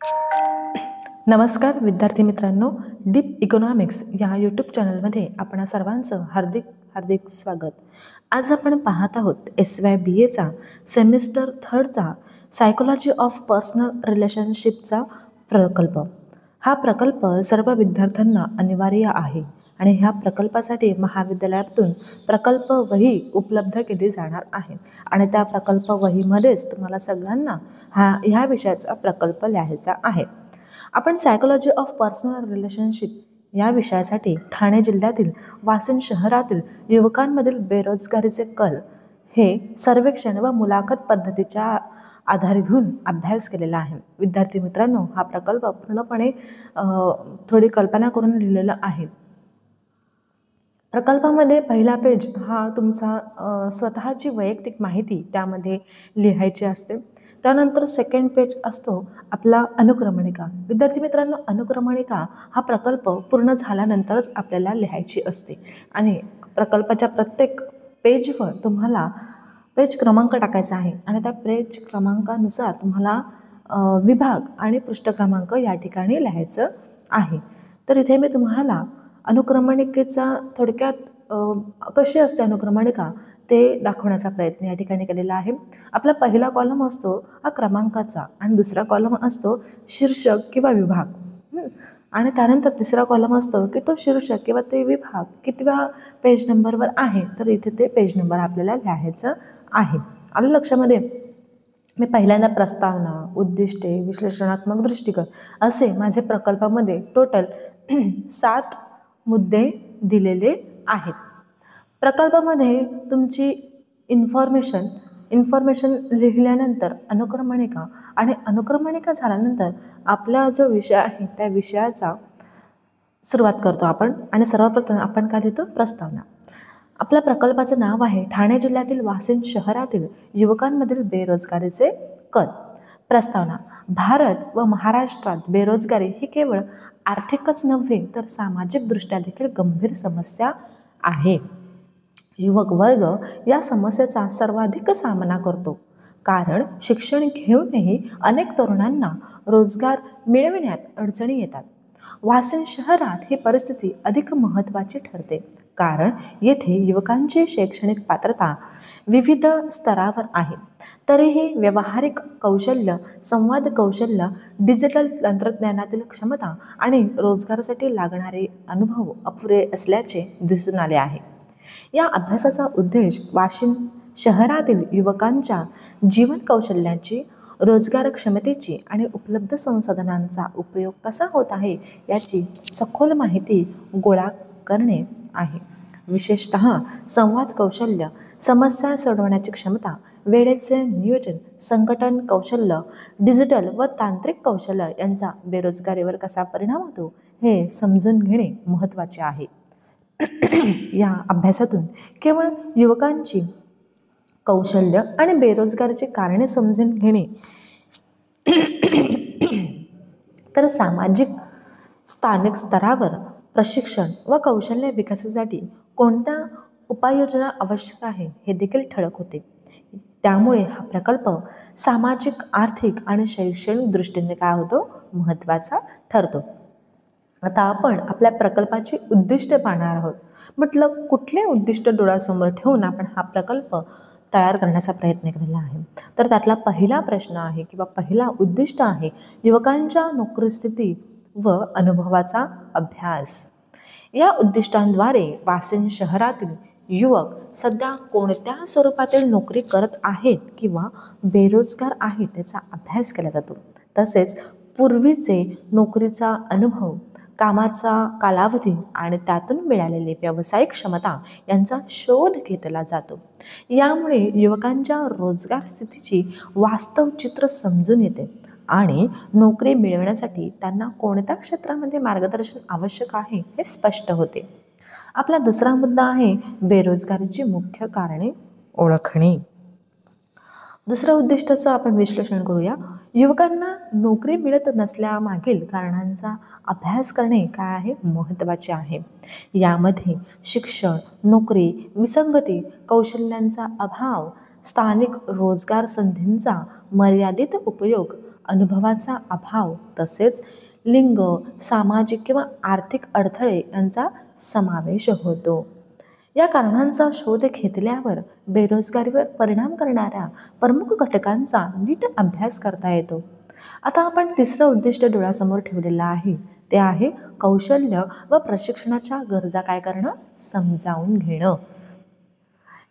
नमस्कार विद्यार्थी मित्रांनो, डीप इकॉनॉमिक्स या यूट्यूब चॅनलमध्ये आपण सर्वांचं हार्दिक हार्दिक स्वागत. आज आपण पाहत आहोत SYBAचा सेमिस्टर 3चा सायकोलॉजी ऑफ पर्सनल रिलेशनशिपचा प्रकल्प. हा प्रकल्प सर्व विद्यार्थ्यांना अनिवार्य आहे आणि ह्या प्रकल्पासाठी महाविद्यालयातून प्रकल्प वही उपलब्ध केली जाणार आहे आणि त्या प्रकल्प वहीमध्येच तुम्हाला सगळ्यांना ह्या विषयाचा प्रकल्प लिहायचा आहे. आपण सायकोलॉजी ऑफ पर्सनल रिलेशनशिप या विषयासाठी ठाणे जिल्ह्यातील वाशिम शहरातील युवकांमधील बेरोजगारीचे कल हे सर्वेक्षण व मुलाखत पद्धतीच्या आधार घेऊन अभ्यास केलेला आहे. विद्यार्थी मित्रांनो, हा प्रकल्प पूर्णपणे थोडी कल्पना करून लिहिलेला आहे. प्रकल्पामध्ये पहिला पेज हा तुमचा स्वतःची वैयक्तिक माहिती त्यामध्ये लिहायची असते. त्यानंतर सेकंड पेज असतो आपला अनुक्रमणिका. विद्यार्थी मित्रांनो, अनुक्रमणिका हा प्रकल्प पूर्ण झाल्यानंतरच आपल्याला लिहायची असते आणि प्रकल्पाच्या प्रत्येक पेजवर तुम्हाला पेज क्रमांक टाकायचा आहे आणि त्या पेज क्रमांकानुसार तुम्हाला विभाग आणि पृष्ठ क्रमांक या ठिकाणी लिहायचं आहे. तर इथे मी तुम्हाला अनुक्रमणिकेचा थोडक्यात कशी असते अनुक्रमणिका ते दाखवण्याचा प्रयत्न या ठिकाणी केलेला आहे. आपला पहिला कॉलम असतो हा क्रमांकाचा आणि दुसरा कॉलम असतो शीर्षक किंवा विभाग आणि त्यानंतर तिसरा कॉलम असतो की तो शीर्षक किंवा ते विभाग कितव्या पेज नंबरवर आहे. तर इथे ते पेज नंबर आपल्याला लिहायचं आहे. आलं लक्षामध्ये? मी पहिल्यांदा प्रस्तावना, उद्दिष्टे, विश्लेषणात्मक दृष्टिकोन असे माझे प्रकल्पामध्ये टोटल 7 मुद्दे दिलेले आहेत. प्रकल्पामध्ये तुमची इन्फॉर्मेशन लिहिल्यानंतर अनुक्रमणिका आणि अनुक्रमणिका झाल्यानंतर आपला जो विषय आहे त्या विषयाचा सुरुवात करतो आपण आणि सर्वप्रथम आपण काय लिहितो? प्रस्तावना. आपल्या प्रकल्पाचं नाव आहे ठाणे जिल्ह्यातील वाशिम शहरातील युवकांमधील बेरोजगारीचे कल. प्रस्तावना. भारत व महाराष्ट्रात बेरोजगारी ही केवळ आर्थिकच नव्हे तर सामाजिकदृष्ट्या देखील गंभीर समस्या आहे. युवक वर्ग या समस्येचा सर्वाधिक सामना करतो कारण शिक्षण घेऊनही अनेक तरुणांना रोजगार मिळविण्यात अडचणी येतात. वाशिम शहरात ही परिस्थिती अधिक महत्त्वाची ठरते कारण येथे युवकांची शैक्षणिक पात्रता विविध स्तरावर आहे. तरीही व्यावहारिक कौशल्य, संवाद कौशल्य, डिजिटल तंत्रज्ञानातील क्षमता आणि रोजगारासाठी लागणारे अनुभव अपुरे असल्याचे दिसून आले आहे. या अभ्यासाचा उद्देश वाशिम शहरातील युवकांच्या जीवन कौशल्याची, रोजगार क्षमतेची आणि उपलब्ध संसाधनांचा उपयोग कसा होत आहे याची सखोल माहिती गोळा करणे आहे. विशेषतः संवाद कौशल्य, समस्या सोडवण्याची क्षमता, वेळेचे नियोजन, संघटन कौशल्य, डिजिटल व तांत्रिक कौशल्य यांचा बेरोजगारीवर कसा परिणाम होतो हे समजून घेणे महत्त्वाचे आहे. या अभ्यासातून केवळ युवकांची कौशल्य आणि बेरोजगारीची कारणे समजून घेणे तर सामाजिक स्थानिक स्तरावर प्रशिक्षण व कौशल्य विकासासाठी कोणत्या उपाययोजना आवश्यक आहे हे देखील ठळक होते. त्यामुळे हा प्रकल्प सामाजिक, आर्थिक आणि शैक्षणिक दृष्टीने काय होतो? महत्त्वाचा ठरतो. आता आपण आपल्या प्रकल्पाची उद्दिष्ट पाहणार आहोत. म्हटलं कुठले उद्दिष्ट डोळ्यासमोर ठेवून आपण हा प्रकल्प तयार करण्याचा प्रयत्न केलेला आहे. तर त्यातला पहिला प्रश्न आहे किंवा पहिला उद्दिष्ट आहे युवकांच्या नोकरी स्थिती व अनुभवाचा अभ्यास. या उद्दिष्टांद्वारे वाशिम शहरातील युवक सध्या कोणत्या स्वरूपातील नोकरी करत आहेत किंवा बेरोजगार आहेत त्याचा अभ्यास केला जातो. तसेच पूर्वीचे नोकरीचा अनुभव, कामाचा कालावधी आणि त्यातून मिळालेली व्यावसायिक क्षमता यांचा शोध घेतला जातो. यामुळे युवकांच्या रोजगार स्थितीची वास्तव चित्र समजून येते आणि नोकरी मिळवण्यासाठी त्यांना कोणत्या क्षेत्रामध्ये मार्गदर्शन आवश्यक आहे हे स्पष्ट होते. आपला दुसरा मुद्दा आहे बेरोजगारीची मुख्य कारणे ओळखणे. दुसऱ्या उद्दिष्टाचं आपण विश्लेषण करूया. युवकांना नोकरी मिळत नसल्यामागील कारणांचा अभ्यास करणे काय आहे? महत्त्वाचे आहे. यामध्ये शिक्षण, नोकरी, विसंगती, कौशल्यांचा अभाव, स्थानिक रोजगार संधींचा मर्यादित उपयोग, अनुभवाचा अभाव तसेच लिंग, सामाजिक किंवा आर्थिक अडथळे यांचा समावेश होतो. या कारणांचा शोध घेतल्यावर बेरोजगारीवर परिणाम करणाऱ्या प्रमुख घटकांचा नीट अभ्यास करता येतो. आता आपण तिसरं उद्दिष्ट डोळ्यासमोर ठेवलेलं आहे, ते आहे कौशल्य व प्रशिक्षणाच्या गरजा काय करणं, समजावून घेणं.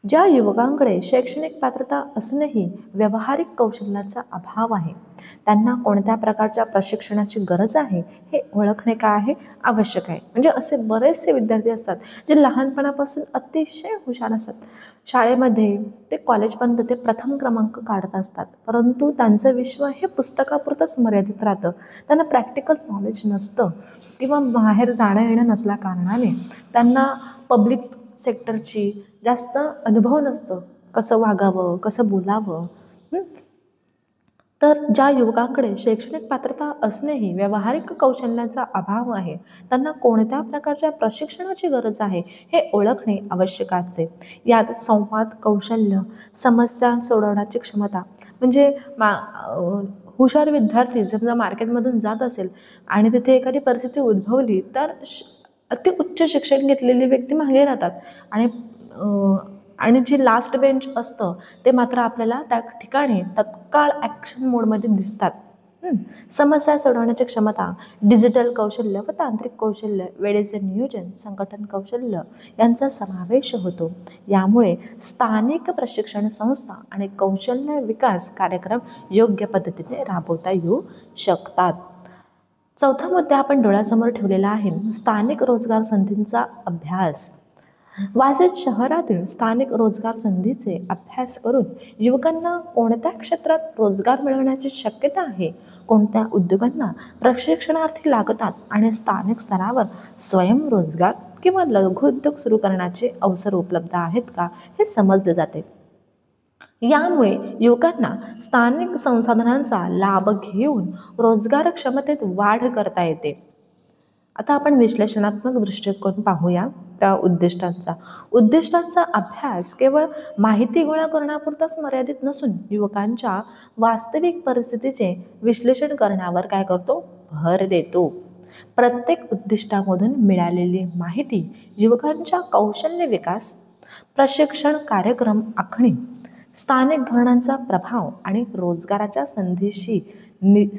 ज्या युवकांकडे शैक्षणिक पात्रता असूनही व्यावहारिक कौशल्याचा अभाव आहे, त्यांना कोणत्या प्रकारच्या प्रशिक्षणाची गरज आहे हे ओळखणे काय आहे, आवश्यक आहे. म्हणजे असे बरेचसे विद्यार्थी असतात जे लहानपणापासून अतिशय हुशार असतात. शाळेमध्ये ते कॉलेजपर्यंत ते प्रथम क्रमांक काढत असतात, परंतु त्यांचं विश्व हे पुस्तकापुरतंच मर्यादित राहतं. त्यांना प्रॅक्टिकल नॉलेज नसतं किंवा बाहेर जाणं येणं नसल्या कारणाने त्यांना पब्लिक सेक्टरची जास्त अनुभव नसतं, कसं वागावं, कसं बोलावं. तर ज्या युवकांकडे शैक्षणिक पात्रता असूनही व्यावहारिक कौशल्याचा अभाव आहे, त्यांना कोणत्या प्रकारच्या प्रशिक्षणाची गरज आहे हे ओळखणे आवश्यक असते. यात संवाद कौशल्य, समस्या सोडवण्याची क्षमता, म्हणजे हुशार विद्यार्थी समजा मार्केटमधून जात असेल आणि तिथे एखादी परिस्थिती उद्भवली तर अति उच्च शिक्षण घेतलेली व्यक्ती मागे राहतात आणि जी लास्ट बेंच असतं ते मात्र आपल्याला त्या ठिकाणी तत्काळ ॲक्शन मोडमध्ये दिसतात. समस्या सोडवण्याची क्षमता, डिजिटल कौशल्य व तांत्रिक कौशल्य, वेळेचे नियोजन, संघटन कौशल्य यांचा समावेश होतो. यामुळे स्थानिक प्रशिक्षण संस्था आणि कौशल्य विकास कार्यक्रम योग्य पद्धतीने राबवता येऊ शकतात. चौथा मुद्दा आपण डोळ्यासमोर ठेवलेला आहे, स्थानिक रोजगार संधींचा अभ्यास. वाशिम शहरातील स्थानिक रोजगार संधीचे अभ्यास करून युवकांना कोणत्या क्षेत्रात रोजगार मिळवण्याची शक्यता आहे, कोणत्या उद्योगांना प्रशिक्षणार्थी लागतात आणि स्थानिक स्तरावर स्वयंरोजगार किंवा लघुउद्योग सुरू करण्याचे अवसर उपलब्ध आहेत का हे समजले जाते. यामुळे युवकांना स्थानिक संसाधनांचा लाभ घेऊन रोजगार क्षमतेत वाढ करता येते. आता आपण विश्लेषणात्मक दृष्टिकोन पाहूया त्या उद्दिष्टांचा अभ्यास केवळ माहिती गोळा करण्यापुरताच मर्यादित नसून युवकांच्या वास्तविक परिस्थितीचे विश्लेषण करण्यावर काय करतो, भर देतो. प्रत्येक उद्दिष्टामधून मिळालेली माहिती युवकांच्या कौशल्य विकास, प्रशिक्षण कार्यक्रम आखणी, स्थानिक धोरणांचा प्रभाव आणि रोजगाराच्या संधीशी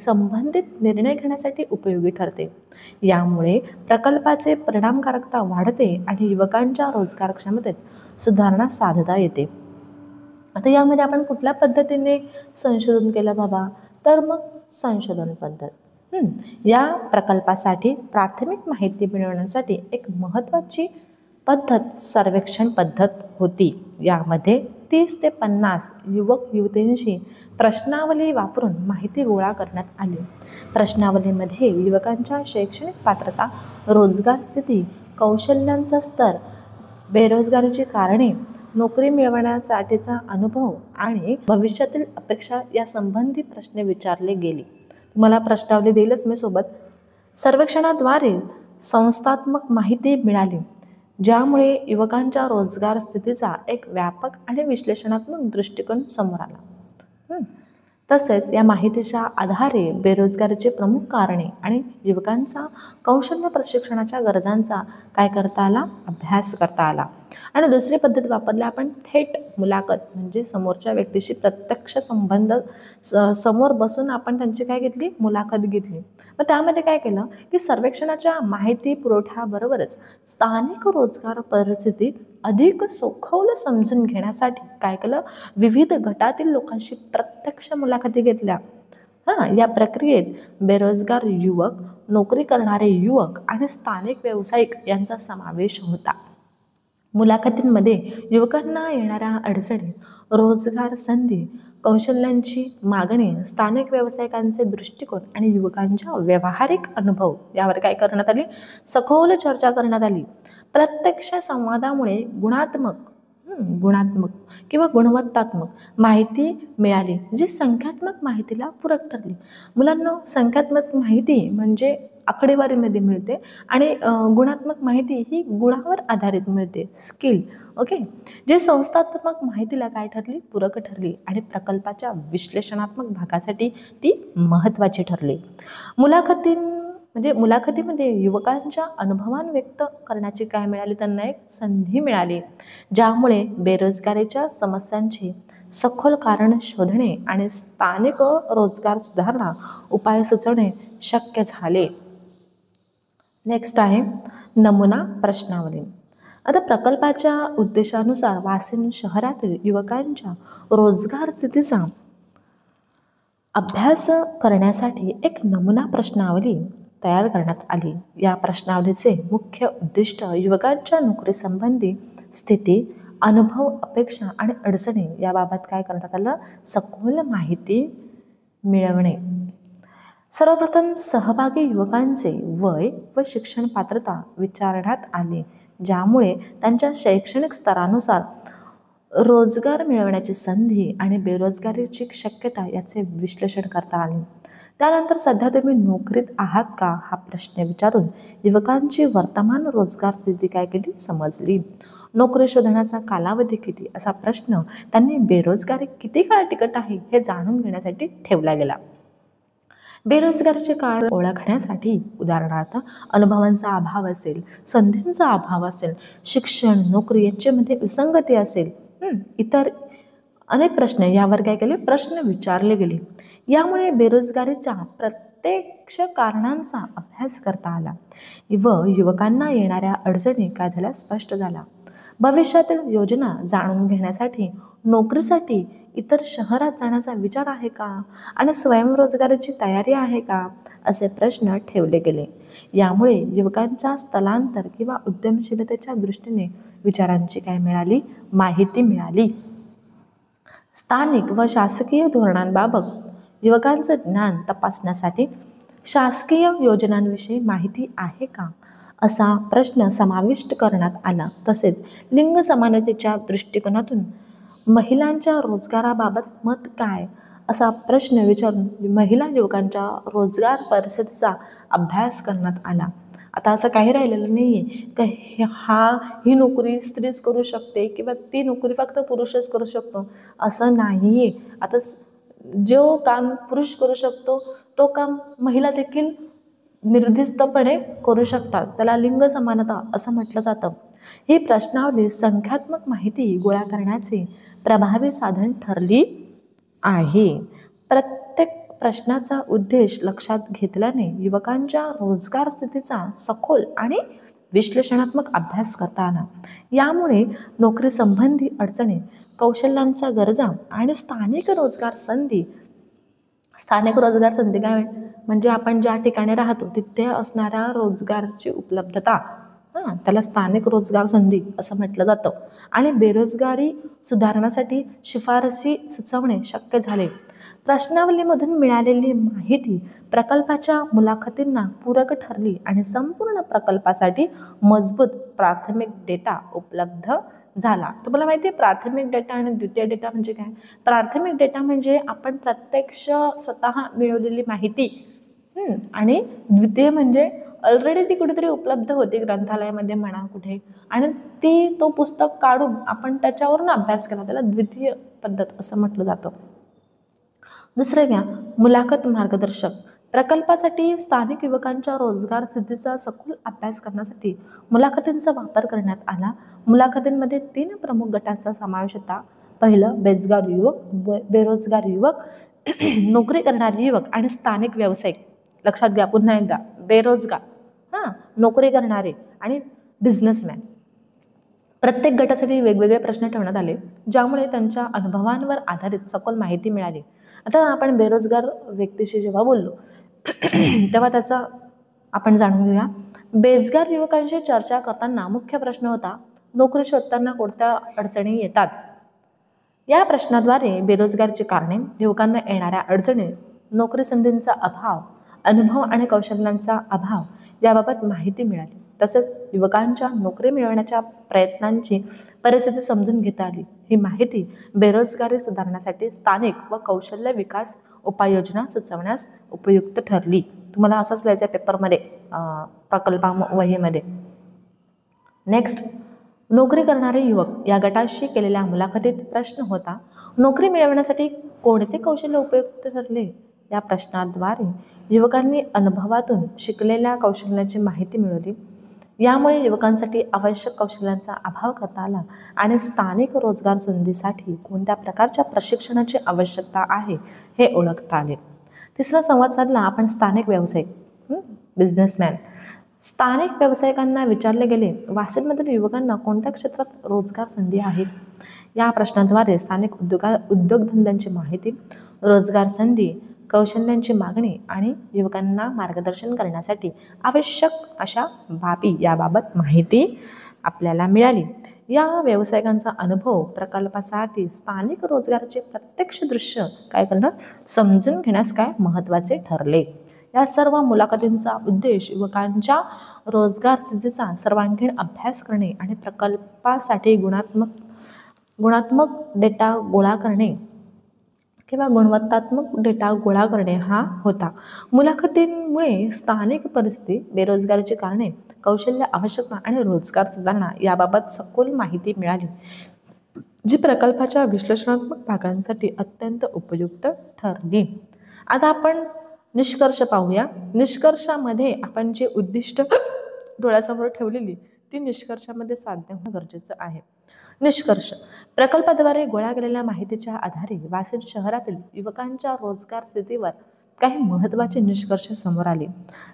संबंधित निर्णय घेण्यासाठी उपयोगी ठरते. यामुळे प्रकल्पाचे परिणामकारकता वाढते आणि युवकांच्या रोजगार क्षमतेत सुधारणा साधता येते. आता यामध्ये आपण कुठल्या पद्धतीने संशोधन केलं बाबा, तर मग संशोधन पद्धत. या प्रकल्पासाठी प्राथमिक माहिती मिळवण्यासाठी एक महत्त्वाची पद्धत सर्वेक्षण पद्धत होती. यामध्ये 30 ते 50 युवक युवतींशी प्रश्नावली वापरून माहिती गोळा करण्यात आली. प्रश्नावलीमध्ये युवकांच्या शैक्षणिक पात्रता, रोजगार स्थिती, कौशल्यांचा स्तर, बेरोजगारीची कारणे, नोकरी मिळवण्यासाठीचा अनुभव आणि भविष्यातील अपेक्षा या संबंधी प्रश्न विचारले गेले. तुम्हाला प्रश्नावली देईलच मी सोबत. सर्वेक्षणाद्वारे संस्थात्मक माहिती मिळाली, ज्यामुळे युवकांच्या रोजगार स्थितीचा एक व्यापक आणि विश्लेषणात्मक दृष्टिकोन समोर आला. तसेच या माहितीच्या आधारे बेरोजगारीचे प्रमुख कारणे आणि युवकांचा कौशल्य प्रशिक्षणाच्या गरजांचा काय करता आला, अभ्यास करता आला. आणि दुसरी पद्धत वापरली आपण थेट मुलाखत, म्हणजे समोरच्या व्यक्तीशी प्रत्यक्ष संबंध समोर बसून आपण त्यांची काय घेतली, मुलाखत घेतली. मग त्यामध्ये काय केलं की सर्वेक्षणाच्या माहिती पुरवठ्याबरोबरच स्थानिक रोजगार परिस्थिती अधिक सखोल समजून घेण्यासाठी काय केलं, विविध गटातील लोकांशी प्रत्यक्ष मुलाखती घेतल्या. या प्रक्रियेत बेरोजगार युवक, नोकरी करणारे युवक आणि स्थानिक व्यावसायिक यांचा समावेश होता. मुलाखतींमध्ये युवकांना येणाऱ्या अडचणी, रोजगार संधी, कौशल्यांची मागणी, स्थानिक व्यावसायिकांचे दृष्टिकोन आणि युवकांच्या व्यावहारिक अनुभव यावर काय करण्यात आली, सखोल चर्चा करण्यात आली. प्रत्यक्ष संवादामुळे गुणात्मक गुणात्मक किंवा गुणवत्तात्मक माहिती मिळाली, जी संख्यात्मक माहितीला पूरक ठरली. मुलांना संख्यात्मक माहिती म्हणजे आकडेवारीमध्ये मिळते आणि गुणात्मक माहिती ही गुणावर आधारित मिळते, स्किल. ओके. जे संस्थात्मक माहितीला काय ठरली, पूरक ठरली आणि प्रकल्पाच्या विश्लेषणात्मक भागासाठी ती महत्त्वाची ठरली. मुलाखतीमध्ये युवकांच्या अनुभवान व्यक्त करण्याची काय मिळाली, त्यांना एक संधी मिळाली, ज्यामुळे बेरोजगारीच्या समस्यांची सखोल कारण शोधणे आणि स्थानिक रोजगार सुधारणा उपाय सुचवणे शक्य झाले. नेक्स्ट आहे नमुना प्रश्नावली. आता प्रकल्पाच्या उद्देशानुसार वाशिम शहरातील युवकांच्या रोजगार स्थितीचा अभ्यास करण्यासाठी एक नमुना प्रश्नावली तयार करण्यात आली. या प्रश्नावलीचे मुख्य उद्दिष्ट युवकांच्या नोकरीसंबंधी स्थिती, अनुभव, अपेक्षा आणि अडचणी याबाबत काय करण्यात आलं, सखोल माहिती मिळवणे. सर्वप्रथम सहभागी युवकांचे वय व शिक्षण पात्रता विचारण्यात आली, ज्यामुळे त्यांच्या शैक्षणिक स्तरानुसार रोजगार मिळवण्याची संधी आणि बेरोजगारीची शक्यता याचे विश्लेषण करता आले. त्यानंतर सध्या तुम्ही नोकरीत आहात का हा प्रश्न विचारून युवकांची वर्तमान रोजगार स्थिती काय केली, समजली. नोकरी शोधण्याचा कालावधी किती असा प्रश्न त्यांनी बेरोजगारी किती काळ टिकत आहे हे जाणून घेण्यासाठी ठेवला गेला. बेरोजगारीचे काळ ओळखण्यासाठी उदाहरणार्थ अनुभवांचा अभाव असेल, संधींचा अभाव असेल, शिक्षण, नोकरी यांच्यामध्ये विसंगती असेल, इतर अनेक प्रश्न यावर काय केले, प्रश्न विचारले गेले. यामुळे बेरोजगारीच्या प्रत्यक्ष कारणांचा अभ्यास करता आला व युवकांना येणाऱ्या अडचणी काय झाल्या, स्पष्ट झाला. भविष्यातील योजना जाणून घेण्यासाठी नोकरीसाठी इतर शहरात जाण्याचा विचार आहे का आणि स्वयंरोजगाराची तयारी आहे का असे प्रश्न ठेवले गेले. यामुळे युवकांच्या स्थलांतर किंवा उद्यमशीलतेच्या दृष्टीने विचारांची काय मिळाली, माहिती मिळाली. स्थानिक व शासकीय धोरणांबाबत युवकांचे ज्ञान तपासण्यासाठी शासकीय योजनांविषयी माहिती आहे का असा प्रश्न समाविष्ट करण्यात आला. तसेच लिंग समानतेच्या दृष्टिकोनातून महिलांच्या रोजगाराबाबत मत काय असा प्रश्न विचारून महिला युवकांच्या रोजगार परिस्थितीचा अभ्यास करण्यात आला. आता असं काही राहिलेलं नाही आहे का ही नोकरी स्त्रीच करू शकते किंवा ती नोकरी फक्त पुरुषच करू शकतो, असं नाही आहे. आता जो काम पुरुष करू शकतो तो काम महिला देखील निर्दिष्टपणे करू शकतात, त्याला लिंग समानता असं म्हटलं जातं. ही प्रश्नावली संख्यात्मक माहिती गोळा करण्याचे प्रभावी साधन ठरली आहे. प्रत्येक प्रश्नाचा उद्देश लक्षात घेतल्याने युवकांच्या रोजगार स्थितीचा सखोल आणि विश्लेषणात्मक अभ्यास करता आला. यामुळे नोकरी संबंधी अडचणी, कौशल्यांच्या गरजा आणि स्थानिक रोजगार संधी काय म्हणजे आपण ज्या ठिकाणी राहतो तिथे असणाऱ्या रोजगारची उपलब्धता, त्याला स्थानिक रोजगार संधी असं म्हटलं जातं, आणि बेरोजगारी सुधारण्यासाठी शिफारसी सुचवणे शक्य झाले. प्रश्नावलीमधून मिळालेली माहिती प्रकल्पाच्या मुलाखतींना पूरक ठरली आणि संपूर्ण प्रकल्पासाठी मजबूत प्राथमिक डेटा उपलब्ध झाला. तुम्हाला माहिती आहे प्राथमिक डेटा आणि द्वितीय डेटा म्हणजे काय? प्राथमिक डेटा म्हणजे आपण प्रत्यक्ष स्वतः मिळवलेली माहिती, आणि द्वितीय म्हणजे ऑलरेडी ती कुठेतरी उपलब्ध होती ग्रंथालयामध्ये म्हणा कुठे, आणि तो पुस्तक काढून आपण त्याच्यावरून अभ्यास केला, त्याला द्वितीय पद्धत असं म्हटलं जातं. दुसरं घ्या मुलाखत मार्गदर्शक. प्रकल्पासाठी स्थानिक युवकांच्या रोजगार स्थितीचा सखोल अभ्यास करण्यासाठी मुलाखतींचा वापर करण्यात आला. मुलाखतींमध्ये 3 प्रमुख गटांचा समावेश होता. पहिलं बेरोजगार युवक, नोकरी करणारे युवक आणि स्थानिक व्यावसायिक. लक्षात घ्या पुन्हा एकदा, बेरोजगार, नोकरी करणारे आणि बिझनेसमॅन. प्रत्येक गटासाठी वेगवेगळे प्रश्न ठेवण्यात आले, ज्यामुळे त्यांच्या अनुभवांवर आधारित सखोल माहिती मिळाली. आता आपण बेरोजगार व्यक्तीशी जेव्हा बोललो तेव्हा त्याचा आपण जाणून घेऊया. बेरोजगार युवकांशी चर्चा करताना मुख्य प्रश्न होता, नोकरी शोधताना कोणत्या अडचणी येतात? या प्रश्नाद्वारे बेरोजगारीची कारणे, युवकांना येणाऱ्या अडचणी, नोकरी संधींचा अभाव, अनुभव आणि कौशल्यांचा अभाव याबाबत माहिती मिळाली. तसेच युवकांच्या नोकरी मिळवण्याच्या प्रयत्नांची परिस्थिती समजून घेता आली. ही माहिती बेरोजगारी सुधारण्यासाठी स्थानिक व कौशल्य विकास उपाययोजना सुचवण्यास उपयुक्त ठरली. तुम्हाला असंच लिहायचं आहे पेपरमध्ये, प्रकल्पा वहीमध्ये. नेक्स्ट, नोकरी करणारे युवक या गटाशी केलेल्या मुलाखतीत प्रश्न होता, नोकरी मिळवण्यासाठी कोणते कौशल्य उपयुक्त ठरले? या प्रश्नाद्वारे युवकांनी अनुभवातून शिकलेल्या कौशल्याची माहिती मिळवली. यामुळे युवकांसाठी आवश्यक कौशल्यांचा अभाव करता आला आणि स्थानिक रोजगार संधीसाठी कोणत्या प्रकारच्या प्रशिक्षणाची आवश्यकता आहे हे ओळखता आले. तिसरा संवाद साधला आपण स्थानिक व्यावसायिक, बिझनेसमॅन. स्थानिक व्यावसायिकांना विचारले गेले, वाशिममधील युवकांना कोणत्या क्षेत्रात रोजगार संधी आहेत? या प्रश्नाद्वारे स्थानिक उद्योगधंद्यांची माहिती, रोजगार संधी, कौशल्यांची मागणी आणि युवकांना मार्गदर्शन करण्यासाठी आवश्यक अशा बाबी याबाबत माहिती आपल्याला मिळाली. या व्यावसायिकांचा अनुभव प्रकल्पासाठी स्थानिक रोजगाराचे प्रत्यक्ष दृश्य काय करणं समजून घेण्यास काय महत्त्वाचे ठरले. या सर्व मुलाखतींचा उद्देश युवकांच्या रोजगार स्थितीचा सर्वांगीण अभ्यास करणे आणि प्रकल्पासाठी गुणात्मक डेटा गोळा करणे किंवा गुणवत्तात्मक डेटा गोळा करणे हा होता. मुलाखतींमुळे स्थानिक परिस्थिती, बेरोजगारीची कारणे, कौशल्य आवश्यकता आणि रोजगार सुधारणा याबाबत सखोल माहिती मिळाली, जी प्रकल्पाच्या विश्लेषणात्मक भागांसाठी अत्यंत उपयुक्त ठरली. आता आपण निष्कर्ष पाहूया. निष्कर्षामध्ये आपण जे उद्दिष्ट डोळ्यासमोर ठेवलेली ती निष्कर्षामध्ये साध्य होणं गरजेचं आहे. निष्कर्ष, प्रकल्पाद्वारे गोळा केलेल्या माहितीच्या आधारे वाशिम शहरातील युवकांच्या रोजगार स्थितीवर काही महत्त्वाचे निष्कर्ष समोर आले.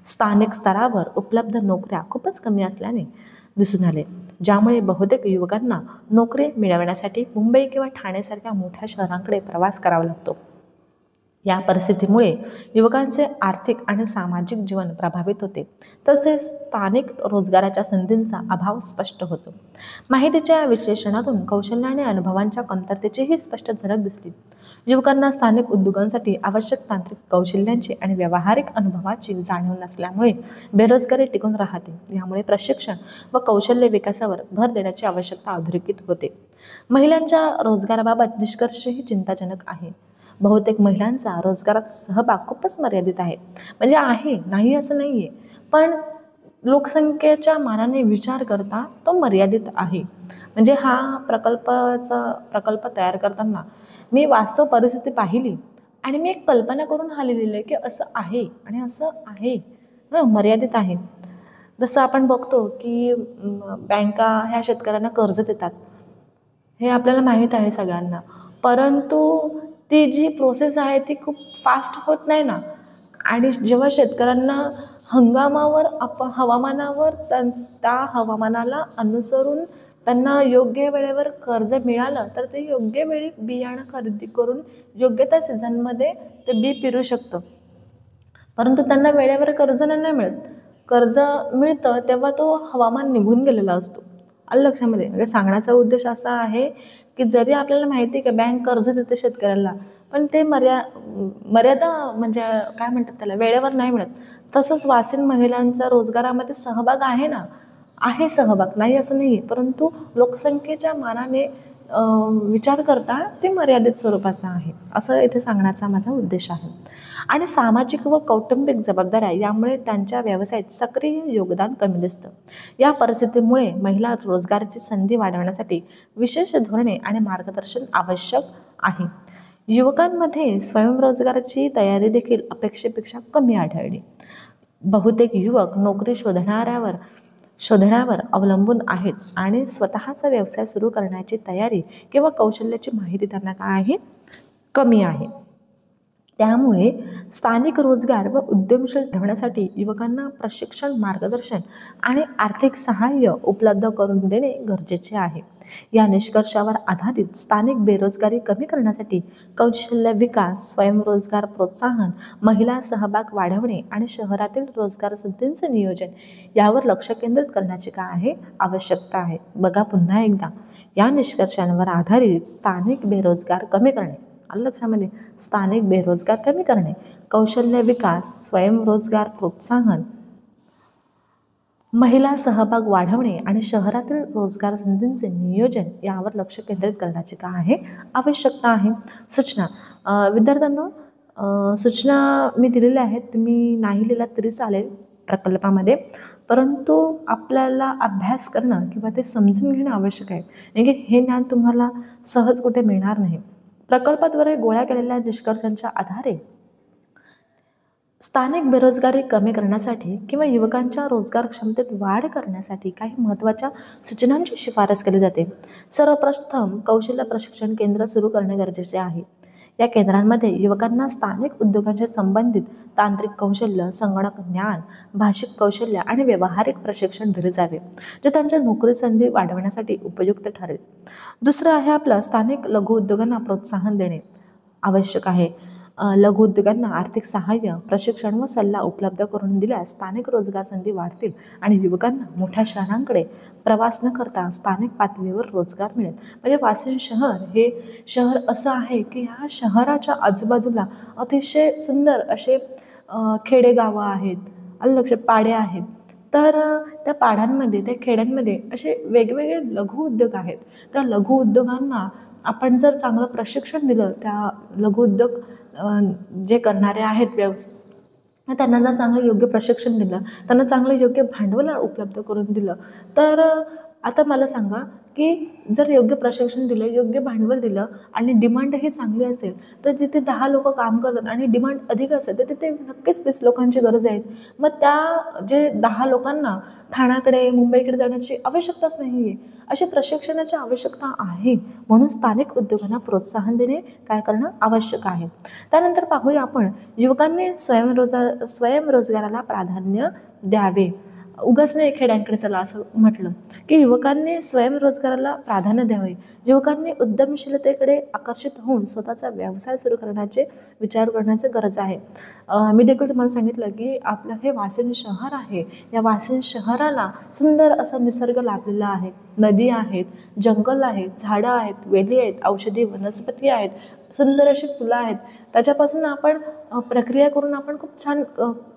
स्थानिक स्तरावर उपलब्ध नोकऱ्या खूपच कमी असल्याने दिसून आले, ज्यामुळे बहुतेक युवकांना नोकरी मिळवण्यासाठी मुंबई किंवा ठाणेसारख्या मोठ्या शहरांकडे प्रवास करावा लागतो. या परिस्थितीमुळे युवकांचे आर्थिक आणि सामाजिक जीवन प्रभावित होते, तसेच स्थानिक रोजगाराच्या संधींचा अभाव स्पष्ट होतो. माहितीच्या विश्लेषणातून कौशल्य आणि अनुभवांच्या कमतरतेचीही स्पष्ट झलक दिसली. युवकांना स्थानिक उद्योगांसाठी आवश्यक तांत्रिक कौशल्यांची आणि व्यावहारिक अनुभवाची जाणीव नसल्यामुळे बेरोजगारी टिकून राहते. यामुळे प्रशिक्षण व कौशल्य विकासावर भर देण्याची आवश्यकता अधोरेखित होते. महिलांच्या रोजगाराबाबत निष्कर्षही चिंताजनक आहे. बहुतेक महिलांचा रोजगारात सहभाग खूपच मर्यादित आहे. म्हणजे आहे, नाही असं नाही आहे, पण लोकसंख्येच्या मानाने विचार करता तो मर्यादित आहे. म्हणजे हा प्रकल्प तयार करताना मी वास्तव परिस्थिती पाहिली आणि मी एक कल्पना करून हा लिहिलेलं आहे की असं आहे आणि असं आहे, मर्यादित आहे. जसं आपण बघतो की बँका ह्या शेतकऱ्यांना कर्ज देतात, हे आपल्याला माहीत आहे सगळ्यांना, परंतु ती जी प्रोसेस आहे ती खूप फास्ट होत नाही ना. आणि जेव्हा शेतकऱ्यांना हंगामावर हवामानावर त्या हवामानाला अनुसरून त्यांना योग्य वेळेवर कर्ज मिळालं तर ते योग्य वेळी बियाणं खरेदी करून योग्य त्या सीझनमध्ये ते बी पेरू शकतं. परंतु त्यांना वेळेवर कर्ज नाही मिळत. कर्ज मिळतं तेव्हा तो हवामान निघून गेलेला असतो. आलं लक्षामध्ये. म्हणजे सांगण्याचा उद्देश असा आहे की जरी आपल्याला माहिती आहे की बँक कर्ज देते शेतकऱ्याला, पण ते मर्यादा म्हणजे काय म्हणतात त्याला, वेळेवर नाही मिळत. तसंच वाशिम महिलांचा रोजगारामध्ये सहभाग आहे ना, आहे सहभाग, नाही असं नाही आहे, परंतु लोकसंख्येच्या मानाने विचार करता ते मर्यादित स्वरूपाचा आहे, असं इथे सांगण्याचा माझा उद्देश आहे. आणि सामाजिक व कौटुंबिक जबाबदाऱ्या यामुळे त्यांच्या व्यवसायात सक्रिय योगदान कमी दिसतं. या परिस्थितीमुळे महिला रोजगाराची संधी वाढवण्यासाठी विशेष धोरणे आणि मार्गदर्शन आवश्यक आहे. युवकांमध्ये स्वयंरोजगाराची तयारी देखील अपेक्षेपेक्षा कमी आढळली. बहुतेक युवक नोकरी शोधण्यावर अवलंबून आहेत आणि स्वतःचा व्यवसाय सुरू करण्याची तयारी किंवा कौशल्याची माहिती त्यांना काय आहे, कमी आहे. त्यामुळे स्थानिक रोजगार व उद्यमशील ठेवण्यासाठी युवकांना प्रशिक्षण, मार्गदर्शन आणि आर्थिक सहाय्य उपलब्ध करून देणे गरजेचे आहे. या निष्कर्षावर आधारित स्थानिक बेरोजगारी कमी करण्यासाठी कौशल्य विकास, स्वयंरोजगार प्रोत्साहन, महिला सहभाग वाढवणे आणि शहरातील रोजगार संधींचे नियोजन यावर लक्ष केंद्रित करण्याची काय आहे, आवश्यकता आहे. बघा पुन्हा एकदा, या निष्कर्षांवर आधारित स्थानिक बेरोजगार कमी करणे, आलं लक्षामध्ये, स्थानिक बेरोजगार कमी करणे, कौशल्य विकास, स्वयंरोजगार प्रोत्साहन, महिला सहभाग वाढवणे आणि शहरातील रोजगार संधींचे नियोजन यावर लक्ष केंद्रित करण्याची काय आहे, आवश्यकता आहे. सूचना विद्यार्थ्यांना सूचना मी दिलेल्या आहेत, तुम्ही नाही लिहिला तरी चालेल प्रकल्पामध्ये, परंतु आपल्याला अभ्यास करणं किंवा ते समजून घेणं आवश्यक आहे. म्हणजे हे ज्ञान तुम्हाला सहज कुठे मिळणार नाही. प्रकल्पाद्वारे गोळा केलेल्या निष्कर्षांच्या आधारे स्थानिक बेरोजगारी कमी करण्यासाठी किंवा युवकांच्या रोजगार क्षमतेत वाढ करण्यासाठी काही महत्त्वाच्या सूचनांची शिफारस केली जाते. सर्वप्रथम कौशल्य प्रशिक्षण केंद्र सुरू करणे गरजेचे आहे. या केंद्रांमध्ये युवकांना स्थानिक उद्योगांशी संबंधित तांत्रिक कौशल्य, संगणक ज्ञान, भाषिक कौशल्य आणि व्यावहारिक प्रशिक्षण दिले जावे, जे त्यांच्या नोकरी संधी वाढवण्यासाठी उपयुक्त ठरेल. दुसरं आहे आपलं स्थानिक लघु उद्योगांना प्रोत्साहन देणे आवश्यक आहे. लघु उद्योगांना आर्थिक सहाय्य, प्रशिक्षण व सल्ला उपलब्ध करून दिल्यास स्थानिक रोजगार संधी वाढतील आणि युवकांना मोठ्या शहरांकडे प्रवास न करता स्थानिक पातळीवर रोजगार मिळेल. म्हणजे वाशिम शहर हे शहर असं आहे की ह्या शहराच्या आजूबाजूला अतिशय सुंदर असे खेडेगावं आहेत, लक्ष पाड्या आहेत. तर त्या पाड्यांमध्ये, त्या खेड्यांमध्ये असे वेगवेगळे लघु उद्योग आहेत. त्या लघु उद्योगांना आपण जर चांगलं प्रशिक्षण दिलं, त्या लघु उद्योग जे करणारे आहेत त्यांना जर चांगलं योग्य प्रशिक्षण दिलं, त्यांना चांगलं योग्य भांडवल उपलब्ध करून दिलं, तर आता मला सांगा की जर योग्य प्रशिक्षण दिलं, योग्य भांडवल दिलं आणि डिमांडही चांगली असेल, तर जिथे 10 लोक काम करतात आणि डिमांड अधिक असेल तर तिथे नक्कीच 20 लोकांची गरज आहे. मग त्या जे 10 लोकांना ठाण्याकडे, मुंबईकडे जाण्याची आवश्यकताच नाही आहे. अशी प्रशिक्षणाची आवश्यकता आहे. म्हणून स्थानिक उद्योगांना प्रोत्साहन देणे काय करणं आवश्यक आहे. त्यानंतर पाहूया आपण युवकांनी स्वयंरोजगाराला प्राधान्य द्यावे. उगाच नाही खेड्यांकडे चला असं म्हटलं की युवकांनी स्वयंरोजगाराला प्राधान्य द्यावे. युवकांनी उद्यमशीलतेकडे आकर्षित होऊन स्वतःचा व्यवसाय सुरू करण्याचे विचार करण्याची गरज आहे. मी देखील तुम्हाला सांगितलं की आपलं हे वाशिम शहर आहे. या वाशिम शहराला सुंदर असा निसर्ग लाभलेला आहे. नदी आहेत, जंगल आहेत, झाडं आहेत, वेली आहेत, औषधी वनस्पती आहेत, सुंदर अशी फुलं आहेत. त्याच्यापासून आपण प्रक्रिया करून आपण खूप छान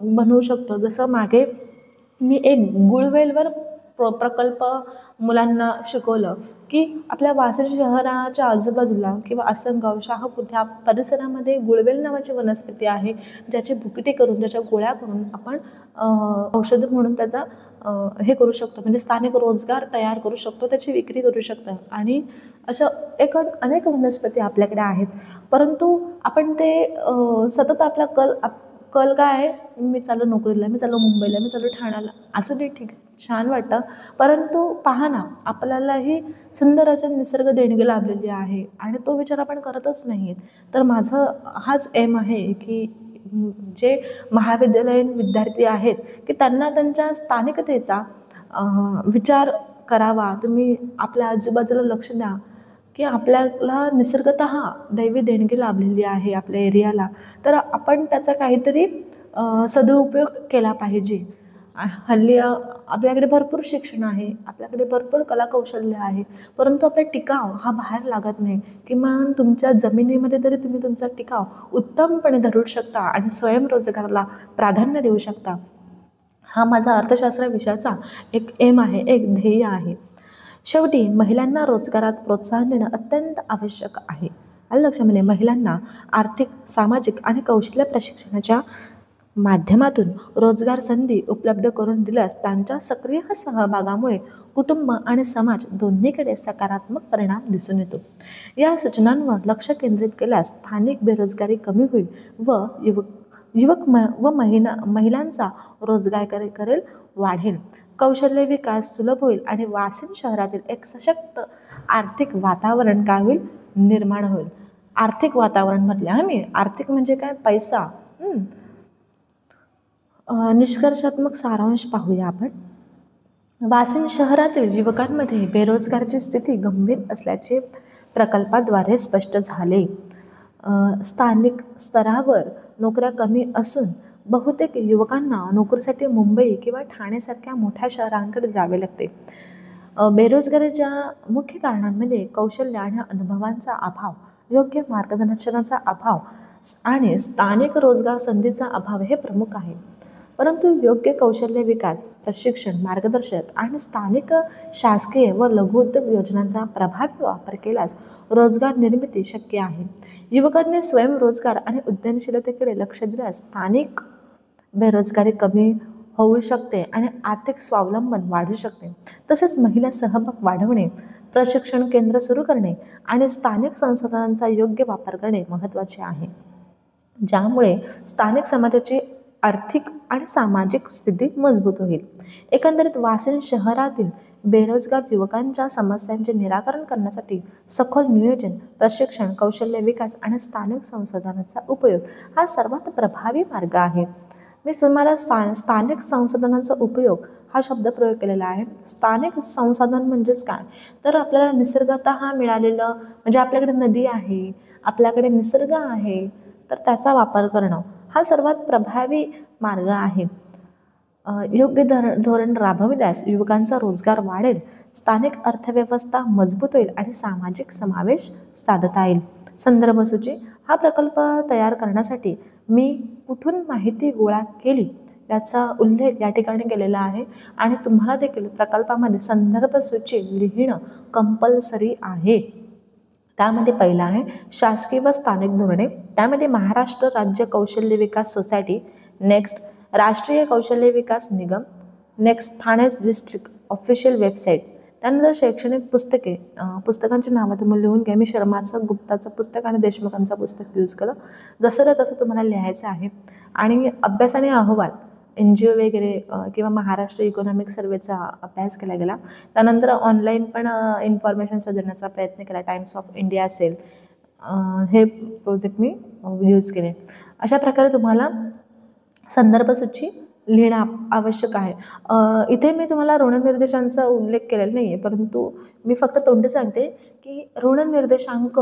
बनवू शकतो. जसं मागे मी एक गुळवेलवर प्रकल्प मुलांना शिकवलं की आपल्या वाशिम शहराच्या आजूबाजूला किंवा आसनगाव, शहापूर ह्या परिसरामध्ये गुळवेल नावाची वनस्पती आहे, ज्याची भुकटी करून, ज्याच्या गोळ्या करून आपण औषध म्हणून त्याचा हे करू शकतो, म्हणजे स्थानिक रोजगार तयार करू शकतो, त्याची विक्री करू शकतो. आणि अशा अनेक वनस्पती आपल्याकडे आहेत, परंतु आपण ते सतत आपला कल काय आहे, मी चालू नोकरीला, मी चालू मुंबईला, मी चालू ठाण्याला, असू दे ठीक आहे, छान वाटतं, परंतु पहा ना आपल्यालाही सुंदर असं निसर्ग देणगी लाभलेली आहे आणि तो विचार आपण करतच नाही आहेत. तर माझं हाच एम आहे की जे महाविद्यालयीन विद्यार्थी आहेत की त्यांना त्यांच्या स्थानिकतेचा विचार करावा. तुम्ही आपल्या आजूबाजूला लक्ष द्या की आपल्याला निसर्गतः दैवी देणगी लाभलेली आहे आपल्या एरियाला, तर आपण त्याचा काहीतरी सदुपयोग केला पाहिजे. हल्ली आपल्याकडे भरपूर शिक्षण आहे, आपल्याकडे भरपूर कलाकौशल्य आहे, परंतु आपला टिकाव हा बाहेर लागत नाही. किमान तुमच्या जमिनीमध्ये तरी तुम्ही तुमचा टिकाव उत्तमपणे धरू शकता आणि स्वयंरोजगाराला प्राधान्य देऊ शकता. हा माझा अर्थशास्त्र विषयाचा एक एम आहे, एक ध्येय आहे. शेवटी महिलांना रोजगारात प्रोत्साहन देणं अत्यंत आवश्यक आहे. आलं लक्षामध्ये, महिलांना आर्थिक, सामाजिक आणि कौशल्य प्रशिक्षणाच्या माध्यमातून रोजगार संधी उपलब्ध करून दिल्यास त्यांच्या सक्रिय सहभागामुळे कुटुंब आणि समाज दोन्हीकडे सकारात्मक परिणाम दिसून येतो. या सूचनांवर लक्ष केंद्रित केल्यास स्थानिक बेरोजगारी कमी होईल व युवक व महिलांचा रोजगार करेल वाढेल, कौशल्य विकास सुलभ होईल आणि वाशिम शहरातील एक सशक्त आर्थिक वातावरण काय होईल, निर्माण होईल. आर्थिक वातावरण म्हटले आम्ही, आर्थिक म्हणजे काय, पैसा. निष्कर्षात्मक सारांश पाहूया आपण. वाशिम शहरातील युवकांमध्ये बेरोजगारीची स्थिती गंभीर असल्याचे प्रकल्पाद्वारे स्पष्ट झाले. स्थानिक स्तरावर नोकऱ्या कमी असून बहुतेक युवकांना नोकरीसाठी मुंबई किंवा ठाण्यासारख्या मोठ्या शहरांकडे जावे लागते. बेरोजगारीच्या मुख्य कारणांमध्ये कौशल्य आणि अनुभवांचा अभाव, योग्य मार्गदर्शनाचा अभाव आणि स्थानिक रोजगार संधीचा अभाव हे प्रमुख आहे. परंतु योग्य कौशल्य विकास, प्रशिक्षण, मार्गदर्शन आणि स्थानिक शासकीय व लघुउद्योग योजनांचा प्रभावी वापर केल्यास रोजगार निर्मिती शक्य आहे. युवकांनी स्वयंरोजगार आणि उद्यमशीलतेकडे लक्ष दिल्यास स्थानिक बेरोजगारी कमी होऊ शकते आणि आर्थिक स्वावलंबन वाढू शकते. तसेच महिला सहभाग वाढवणे, प्रशिक्षण केंद्र सुरू करणे आणि स्थानिक संसाधनांचा योग्य वापर करणे महत्त्वाचे आहे, ज्यामुळे स्थानिक समाजाची आर्थिक आणि सामाजिक स्थिती मजबूत होईल. एकंदरीत वाशिम शहरातील बेरोजगार युवकांच्या समस्यांचे निराकरण करण्यासाठी सखोल नियोजन, प्रशिक्षण, कौशल्य विकास आणि स्थानिक संसाधनांचा उपयोग हा सर्वात प्रभावी मार्ग आहे. मी तुम्हाला स्थानिक संसाधनांचा उपयोग हा शब्द प्रयोग केलेला आहे. स्थानिक संसाधन म्हणजेच काय, तर आपल्याला निसर्गतः मिळालेलं, म्हणजे आपल्याकडे नदी आहे, आपल्याकडे निसर्ग आहे, तर त्याचा वापर करणं हा सर्वात प्रभावी मार्ग आहे. योग्य धोरण राबविल्यास युवकांचा रोजगार वाढेल, स्थानिक अर्थव्यवस्था मजबूत होईल आणि सामाजिक समावेश साधता येईल. संदर्भ सूची. हा प्रकल्प तयार करण्यासाठी मी कुठून माहिती गोळा केली याचा उल्लेख या ठिकाणी केलेला आहे आणि तुम्हाला देखील प्रकल्पामध्ये संदर्भ सूची लिहिणं कंपल्सरी आहे. त्यामध्ये पहिलं आहे शासकीय व स्थानिक धोरणे, त्यामध्ये महाराष्ट्र राज्य कौशल्य विकास सोसायटी, नेक्स्ट राष्ट्रीय कौशल्य विकास निगम, next Thane district official website. त्यानंतर शैक्षणिक पुस्तके, पुस्तकांची नावं तुम्ही लिहून घ्या. मी शर्माचं, गुप्ताचं पुस्तक आणि देशमुखांचं पुस्तक यूज केलं. जसं तसं तुम्हाला लिहायचं आहे. आणि अभ्यास आणि अहवाल NGO वगैरे किंवा महाराष्ट्र इकॉनॉमिक सर्वेचा अभ्यास केला गेला. त्यानंतर ऑनलाईन पण इन्फॉर्मेशन शोधण्याचा प्रयत्न केला. टाइम्स ऑफ इंडिया असेल, हे प्रोजेक्ट मी यूज केले. अशा प्रकारे तुम्हाला संदर्भ सूची लिहिणं आवश्यक आहे. इथे मी तुम्हाला ऋणनिर्देशांचा उल्लेख केलेला नाही आहे, परंतु मी फक्त तोंडी सांगते की ऋणनिर्देशांक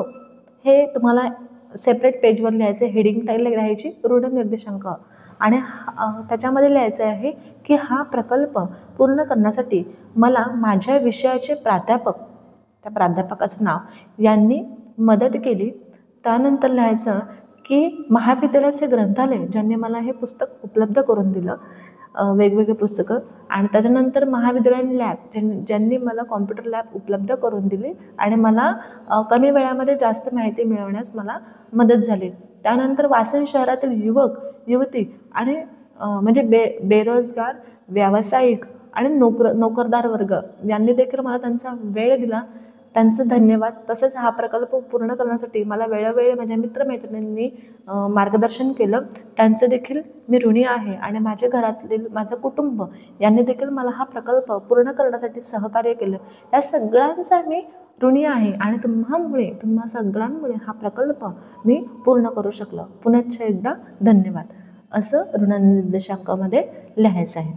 हे तुम्हाला सेपरेट पेजवर लिहायचे. हेडिंग टाईप लिहायची ऋणनिर्देशांक आणि त्याच्यामध्ये लिहायचं आहे की हा प्रकल्प पूर्ण करण्यासाठी मला माझ्या विषयाचे प्राध्यापक, त्या प्राध्यापकाचं नाव, यांनी मदत केली. त्यानंतर लिहायचं की महाविद्यालयाचे ग्रंथालय ज्यांनी मला हे पुस्तक उपलब्ध करून दिलं, वेगवेगळे पुस्तकं, आणि त्याच्यानंतर महाविद्यालयीन लॅब ज्यांनी मला कॉम्प्युटर लॅब उपलब्ध करून दिली आणि मला कमी वेळामध्ये जास्त माहिती मिळवण्यास मला मदत झाली. त्यानंतर वाशिम शहरातील युवक युवती आणि म्हणजे बेरोजगार, व्यावसायिक आणि नोकरदार वर्ग यांनी देखील मला त्यांचा वेळ दिला, त्यांचं धन्यवाद. तसंच हा प्रकल्प पूर्ण करण्यासाठी मला वेळोवेळी माझ्या मित्रमैत्रिणींनी मार्गदर्शन केलं, त्यांचं देखील मी ऋणी आहे. आणि माझ्या घरातील माझं कुटुंब यांनी देखील मला हा प्रकल्प पूर्ण करण्यासाठी सहकार्य केलं. या सगळ्यांचा मी ऋणी आहे आणि तुम्हा सगळ्यांमुळे हा प्रकल्प मी पूर्ण करू शकलो. पुनश्च एकदा धन्यवाद, असं ऋणनिर्देशांकामध्ये लिहायचं आहे.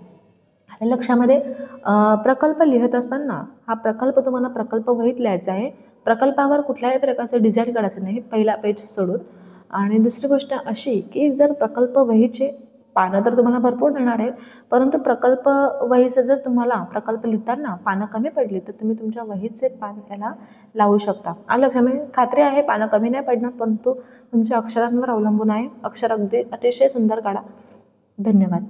लक्षामध्ये प्रकल्प लिहित असताना हा प्रकल्प तुम्हाला प्रकल्प वहीत लिहायचा आहे. प्रकल्पावर कुठल्याही प्रकारचं डिझाईन करायचं नाही, पहिला पेज सोडून. आणि दुसरी गोष्ट अशी की जर प्रकल्प वहीचे पानं तर तुम्हाला भरपूर देणार आहेत, परंतु प्रकल्प वहीचं जर तुम्हाला प्रकल्प लिहिताना पानं कमी पडली तर तुम्ही तुमच्या वहीचे पान याला लावू शकता. लक्षामध्ये खात्री आहे पानं कमी नाही पडणार, परंतु तुमच्या अक्षरांवर अवलंबून आहे. अक्षर अगदी अतिशय सुंदर काढा. धन्यवाद.